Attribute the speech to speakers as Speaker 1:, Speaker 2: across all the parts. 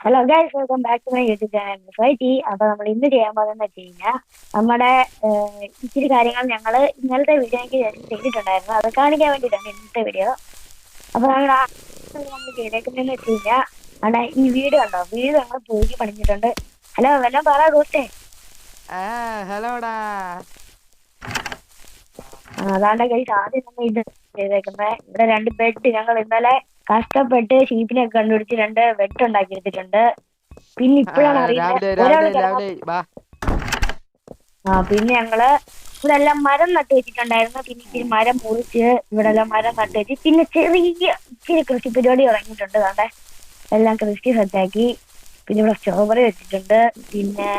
Speaker 1: Hello guys, welcome back to my YouTube channel ഫൈറ്റി. അപ്പൊ നമ്മൾ ഇന്ന് ചെയ്യാൻ പോകുന്നത് വെച്ച് കഴിഞ്ഞാൽ നമ്മുടെ ഇച്ചിരി കാര്യങ്ങൾ ഞങ്ങൾ ഇന്നലത്തെ വീഡിയോ എനിക്ക് ചെയ്തിട്ടുണ്ടായിരുന്നു. അത് കാണിക്കാൻ വേണ്ടിയിട്ടാണ് ഇന്നത്തെ വീഡിയോ. അപ്പൊ നമ്മൾ ചെയ്തേക്കുന്നതെന്ന് വെച്ച് കഴിഞ്ഞാൽ അവിടെ ഈ വീട് കണ്ടോ, വീട് ഞങ്ങൾ പോയി പണിഞ്ഞിട്ടുണ്ട്. ഹലോ വല്ലതും പറ ദോസ്തേ.
Speaker 2: ഹലോടാ.
Speaker 1: അതാണ്ട് ഗൈസ്, ആദ്യം നമ്മൾ ഇത് ചെയ്തേക്കുന്നത് ഇവിടെ രണ്ട് ബെഡ് ഞങ്ങൾ ഇന്നലെ കഷ്ടപ്പെട്ട് ഷീപ്പിനെ കണ്ടുപിടിച്ച് രണ്ട് ബെഡ് ഉണ്ടാക്കി എടുത്തിട്ടുണ്ട്. പിന്നെ ഇപ്പോഴാണ് അറിയുന്നത്
Speaker 2: രാവിലെ
Speaker 1: ഒരാൾ
Speaker 2: രാവിലെ
Speaker 1: കിടന്ന.
Speaker 2: രാവിലെ വാ.
Speaker 1: പിന്നെ ഞങ്ങള് ഇവിടെ എല്ലാം മരം നട്ടു വെച്ചിട്ടുണ്ടായിരുന്നു. പിന്നെ ഇച്ചിരി മരം മുറിച്ച് ഇവിടെ എല്ലാം മരം നട്ടു വെച്ച് പിന്നെ ചെറിയ ഇച്ചിരി കൃഷി പരിപാടി തുടങ്ങിയിട്ടുണ്ട്. അതെ, എല്ലാം കൃഷി സെറ്റാക്കി. പിന്നെ ഇവിടെ സ്ട്രോബറി വെച്ചിട്ടുണ്ട്. പിന്നെ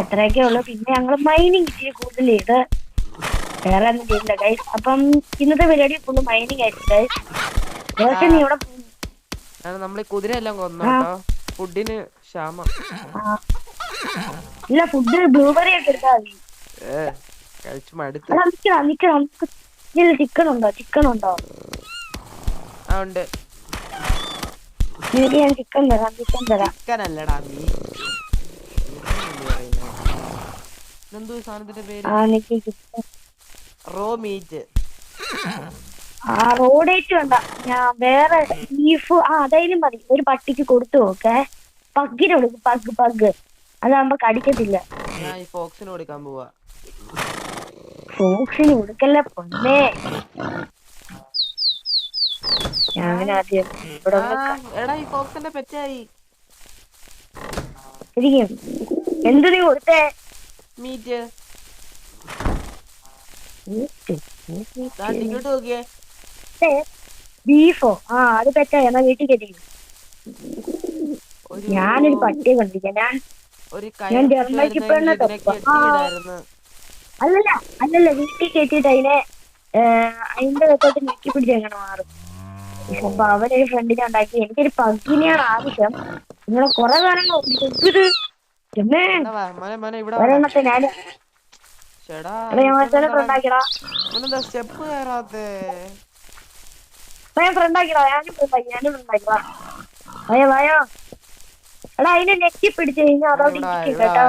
Speaker 1: എത്രയൊക്കെ ഉള്ളു. പിന്നെ ഞങ്ങള് മൈനിങ് ഇച്ചിരി കൂടുതൽ ചെയ്ത് വേറെ ഒന്നും ചെയ്തില്ല ഗൈസ്. അപ്പം ഇന്നത്തെ പരിപാടി ഫുള്ള് മൈനിങ് ആയിരുന്നു ഗൈസ്. പക്ഷെ നീ ഇവിടെ
Speaker 2: നമ്മള് കുതിര എല്ലാം കൊന്നോട്ടോ. ഫുഡിന് ക്ഷാമം.
Speaker 1: ഇല്ല, ഫുഡ് ബ്ലൂബെറി ഒക്കെ എടുത്താൽ മതി.
Speaker 2: കഴിച്ചു മടുത്ത്.
Speaker 1: ചിക്കൻ ഉണ്ടോ? ചിക്കൻ ഉണ്ടോ?
Speaker 2: ഉണ്ട്.
Speaker 1: ഞാൻ ചിക്കൻ തരാം.
Speaker 2: ചിക്കൻ അല്ലടാ, എന്തോ സാധനത്തിന്റെ പേര്? Raw meet.
Speaker 1: റോഡേറ്റ് വേണ്ട, ഞാൻ വേറെ ബീഫ് അതായാലും മതി. ഒരു പട്ടിക്ക് കൊടുത്തു നോക്കേ. പഗ്ഗിന് കൊടുക്കും. പഗ് അതാകുമ്പോ കടിക്കത്തില്ല.
Speaker 2: ഞാൻ ഈ ഫോക്സിന് കൊടുക്കാൻ പോവാ.
Speaker 1: ഫോക്സിന് കൊടുക്കല്ലേ പൊന്നേ. ആദ്യം
Speaker 2: എടാ, ഈ ഫോക്സിന്റെ പെറ്റായി.
Speaker 1: എന്ത് നീ കൊടുത്തേ?
Speaker 2: മീറ്റ്. ഇങ്ങോട്ട് നോക്കിയേ.
Speaker 1: ബീഫോ? അത് പെറ്റായി. എന്നാ വീട്ടിൽ കയറ്റി. ഞാനൊരു പട്ടിയെ കണ്ടിരിക്കാം. ഞാൻ ജർമ്മൻ ഷിപ്പറിനെ അല്ലല്ല വീട്ടിൽ കയറ്റിട്ട് അതിന്റെ തൊട്ട് ഞെക്കി പിടിച്ച് എങ്ങനെ മാറും. അപ്പൊ അവനൊരു ഫ്രണ്ടിനെ ഉണ്ടാക്കി. എനിക്കൊരു പഗ്ഗിനെയാണ് ആവശ്യം. നിങ്ങളെ കുറെ കാലങ്ങൾ ഒരെണ്ണത്തെ ഞാൻ ഫ്രണ്ടാക്കിടാ. ഞാനും ഫ്രണ്ടാക്കിടാ. വയോ എടാ, അതിനെ നെക്കി പിടിച്ചു കഴിഞ്ഞാൽ അതോട്ട് കേട്ടോ.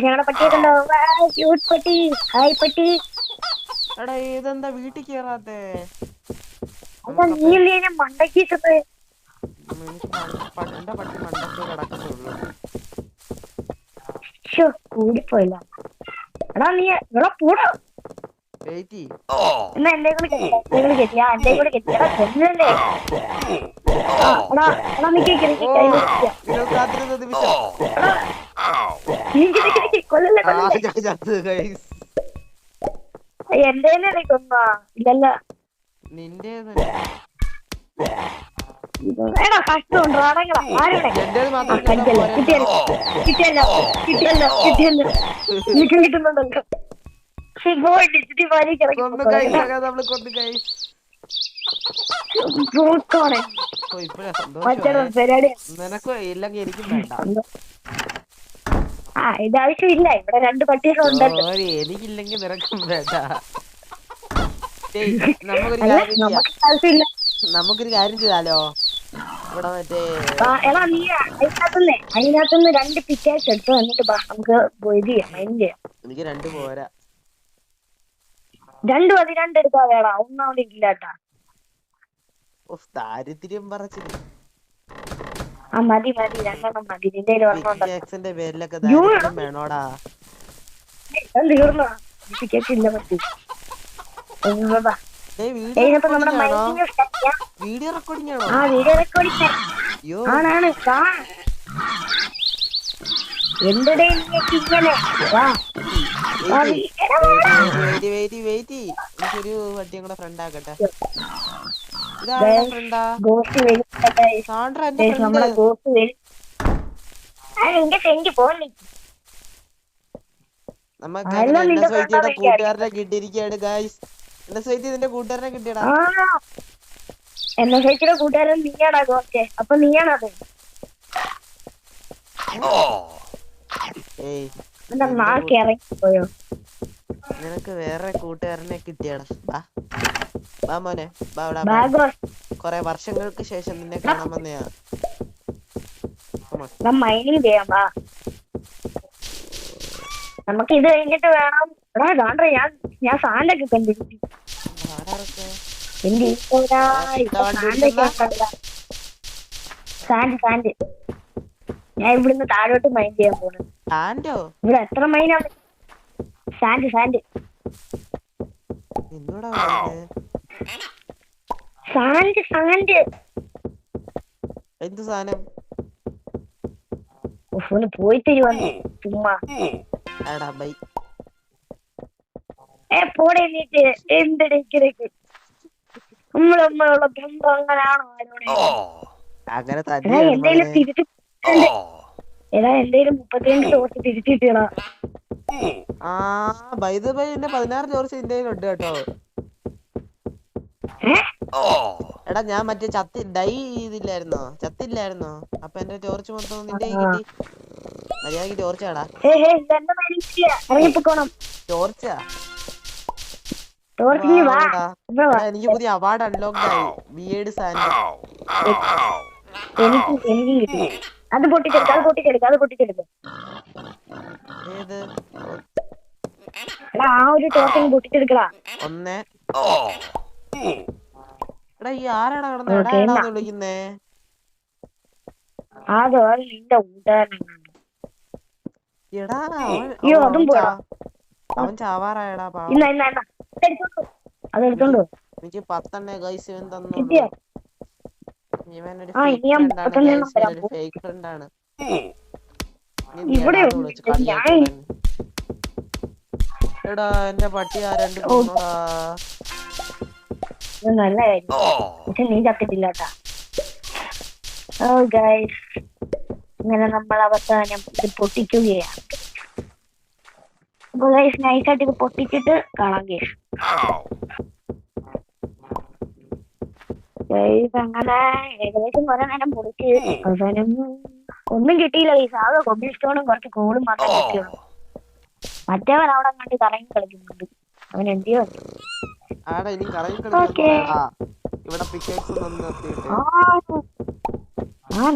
Speaker 1: ഞങ്ങളുടെ പട്ടിയൊക്കെണ്ടോ? പട്ടി. ഹായ് പട്ടി.
Speaker 2: എടാ, ഇതെന്താ വീട്ടിൽ കേറാത്തെ?
Speaker 1: നീ മണ്ടക്കിട്ടത്
Speaker 2: എന്റെ പട്ടി മണ്ടക്ക് കിടക്കുന്നുള്ളൂ.
Speaker 1: കൂടിപ്പോയില്ല. എടാ നീ ഇവിടെ കൂടോ. എന്നാ എന്റെ കൂടെ കെട്ടിയാ എന്റെ കൂടെ കെട്ടിയാ കൊല്ലല്ലേ. എന്റെ കൊന്നാ ഇല്ലല്ല. എടാ കഷ്ടമുണ്ടോ? അടങ്ങടാ. ആരുടെ കിട്ടിയല്ലോ. എനിക്ക് കിട്ടുന്നുണ്ടല്ലോ.
Speaker 2: നിനക്ക് ഇല്ലെങ്കിൽ എനിക്കും വേണ്ട.
Speaker 1: ഇതാവശ്യമില്ല. ഇവിടെ രണ്ട് പട്ടികളുണ്ടല്ലോ.
Speaker 2: എനിക്കില്ലെങ്കിൽ നിനക്കും വേണ്ട. നമുക്കൊരു കാര്യം ചെയ്താലോ? ഇവിടെ മറ്റേ
Speaker 1: നീ അതിനകത്തുനിന്ന് രണ്ട് പിറ്റേഴ്സ് എടുത്തു. എന്നിട്ട് നമുക്ക് ഇത് ചെയ്യാം, മൈൻഡ് ചെയ്യാം.
Speaker 2: എനിക്ക് രണ്ട് പോരാ.
Speaker 1: രണ്ടു മതി. രണ്ടെടുത്താ വേടാ. ഒന്നാമത് ഇല്ലാട്ടാ.
Speaker 2: ദാരിദ്ര്യം പറച്ചില്ല.
Speaker 1: മതി. രണ്ടെണ്ണം മതി. നിന്റെ
Speaker 2: പേരിലൊക്കെ ദാരിദ്ര്യം വേണോടാ.
Speaker 1: തീർന്നോ? ഇല്ല പറ്റി.
Speaker 2: വീഡിയോ റെക്കോർഡിംഗ് ആണോ?
Speaker 1: വീഡിയോ റെക്കോർഡിംഗ് ആണ്. എന്തിടെ ഇങ്ങനെ
Speaker 2: എനിക്കൊരു വട്ടിയും കൂടെ ഫ്രണ്ട് ആക്കട്ടെ. കൂട്ടുകാരനെ കിട്ടിയിരിക്കയാണ് ഗായ്സ്. ഇതിന്റെ കൂട്ടുകാരനെ കിട്ടിയടാ.
Speaker 1: എന്നെ ചേച്ചിയുടെ കൂട്ടുകാരൻ നീയാടാ ഗോസ്റ്റേ. അപ്പൊ നീയാണത്.
Speaker 2: നിനക്ക് വേറെ കൂട്ടുകാരനെ കിട്ടിയടാ. ബാ മോനെ, ബാ ഇവിടെ,
Speaker 1: ബാഗോ
Speaker 2: കൊറേ വർഷങ്ങൾക്ക് ശേഷം നിന്നെ കാണാൻ വന്നയാ.
Speaker 1: മൈനിങ് ചെയ്യാം. വാ, നമുക്ക് ഇത് കഴിഞ്ഞിട്ട് വേണം. എടാ കാണ ഞാൻ സാൻഡൊക്കെ കണ്ടിരിക്കും. എന്റെ സാൻഡ് ഞാൻ ഇവിടുന്ന് താഴോട്ട് മൈൻ ചെയ്യാൻ പോണു. ഇവിടെ എത്ര മൈനാണ്? സാൻഡ് സാൻഡ് സാൻഡ് സാൻഡ്
Speaker 2: എന്ത് സാധനം?
Speaker 1: പോയി തരുവന്നു ചുമ്മാ. പോടെ നീറ്റ് എന്തെടുക്കലേക്ക് നമ്മളമ്മയുള്ള ബന്ധം അങ്ങനാണോ? എന്തേലും തിരിച്ചു എടാ, എന്തേലും 32 ടോർച്ച് തിരിച്ചിട്ടാ.
Speaker 2: 16 ടോർച്ച് എന്റെ ഉണ്ട് കേട്ടോ. എടാ ഞാൻ മറ്റേ ഡൈ ചെയ്തില്ലായിരുന്നോ, ചത്തില്ലായിരുന്നോ? അപ്പൊ എന്റെ ടോർച്ച് മൊത്തം നിന്റെ കിട്ടി. മര്യാദക്ക് ടോർച്ചാടാ. ടോർച്ചാ? എനിക്ക് പുതിയ അവാർഡ് അൺലോക്ക് ആയി. Beard sand.
Speaker 1: എനിക്ക് കിട്ടി. അത് പൊട്ടിച്ചെടുക്ക, അത് പൊട്ടിച്ചെടുക്ക, അത് പൊട്ടിച്ചെടുക്ക.
Speaker 2: ഏത്?
Speaker 1: ആ ഒരു ടോർച്ച് പൊട്ടിച്ചെടുക്കടാ.
Speaker 2: ഒന്ന്. എടാ ഈ ആരാടാ കിടന്ന് വിളിക്കുന്നേ?
Speaker 1: അതോ നിന്റെ ഉദാഹരണം.
Speaker 2: എടാ അവൻ ചാവാറായടാ.
Speaker 1: അതെടുത്തോണ്ടോ?
Speaker 2: എനിക്ക് 10 ഗൈസ് ഇവൻ തന്നു. ഇവനൊരു ഫേക്ക് ഫ്രണ്ടാണ്. എടാ എന്റെ പട്ടി ആ 2 കൊന്നോടാ.
Speaker 1: നല്ല കാര്യം, പക്ഷെ നീ ചത്തിട്ടില്ലാട്ടാ. ഓ ഗൈസ്, ഇങ്ങനെ നമ്മൾ അവസാനം ഇത് പൊട്ടിക്കുകയാണ്. അപ്പൊ ഗൈസ് നൈസായിട്ട് ഇത് പൊട്ടിച്ചിട്ട് കാണാം ഗൈസ്. അങ്ങനെ ഏകദേശം കുറെ നേരം മുറിച്ച് അവസാനം ഒന്നും കിട്ടിയില്ല ഗൈസ്. ആകെ കൊബിൾ സ്റ്റോണും കുറച്ച് കോളും മാത്രമേ കിട്ടിയുള്ളൂ. മറ്റവൻ അവിടെ കണ്ട് കറങ്ങി കളിക്കുന്നുണ്ട്. അവൻ എന്തിയോ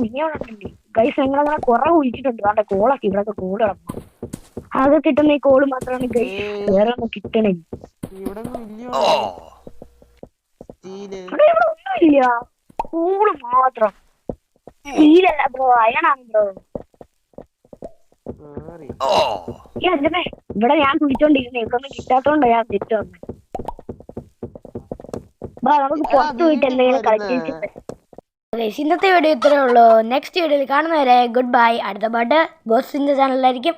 Speaker 1: നീ അവിടെ ഗൈസ്. ഞങ്ങളങ്ങനെ കുറെ കുഴിച്ചിട്ടുണ്ട്. അവിടെ കോളൊക്കെ ഇവിടെ കോള് കിടന്നു. ആകെ കിട്ടുന്ന ഈ കോള് മാത്രമാണ് ഗൈസ്, വേറെ ഒന്നും കിട്ടണില്ല. ഒന്നുമില്ല, കൂള് മാത്രം. സ്റ്റീലല്ല ബ്രോ, അയണാണ് ബ്രോ. ഇവിടെ ഞാൻ കുഴിച്ചോണ്ടിരുന്നേ, ഇവിടെ ഒന്നും കിട്ടാത്തോണ്ടോ ഞാൻ തിരിച്ചു വന്നേ. നമുക്ക് പുറത്തു പോയിട്ട് എന്തെങ്കിലും കളിച്ചിട്ട്. ഇന്നത്തെ വീഡിയോ ഇത്രേ ഉള്ളൂ. നെക്സ്റ്റ് വീഡിയോയിൽ കാണുന്നവരെ ഗുഡ് ബൈ. അടുത്ത പാട്ട് ബോസിന്റെ ചാനലിലായിരിക്കും.